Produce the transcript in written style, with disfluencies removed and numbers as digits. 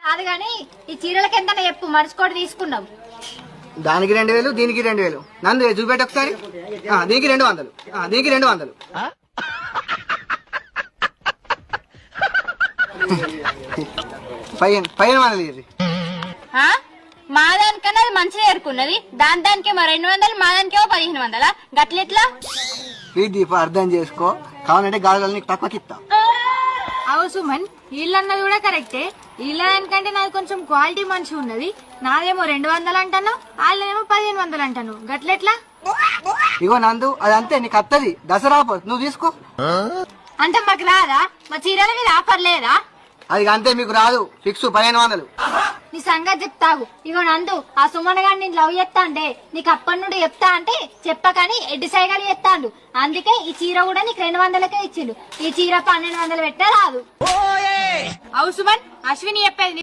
కాదు గాని ఈ చీరలకి ఎంత చెప్పు మర్చుకోటి తీసుకున్నావు. దానికి 2000, దీనికి 2000. నందు చూపెట్టి ఒకసారి. దీనికి 200, దీనికి 200. పైన మనది మా దానికన్నా అది మంచిగా ఏరుకున్నది. దానికేమో 200, మా దానికేమో 1500. గట్లెట్లా? దీప అర్థం చేసుకో. కావాలంటే గాజులు నీకు తక్కువకి ఇస్తా. అవు సుమన్, వీళ్ళన్నది కూడా కరెక్టే. వీళ్ళ దానికంటే నాది కొంచెం క్వాలిటీ మంచిగా ఉన్నది. నాదేమో 200 అంటాను, వాళ్ళేమో 1500 అంటాను. గట్లెట్లా? ఇగో నందు, అది అంతే, నీకు అత్తది. దసరా ఆఫర్ నువ్వు తీసుకో. అంటే మాకు రాదా? మా చీరల మీద ఆఫర్ లేదా? అది అంతే, మీకు రాదు. ఫిక్స్ 1500. నీ సంగతి చెప్తావు. ఇగో నందు, ఆ సుమన్ గారిని నేను లవ్ చేస్తా అంటే నీకు అప్పటి నుండి చెప్తా అంటే చెప్పకని ఎడ్డి సైగాలు చెప్తాడు. అందుకే ఈ చీర కూడా నీకు 200కే ఇచ్చిండు. ఈ చీర 1200 పెట్టే రాదు. అవు సుమన్, అశ్విని చెప్పేది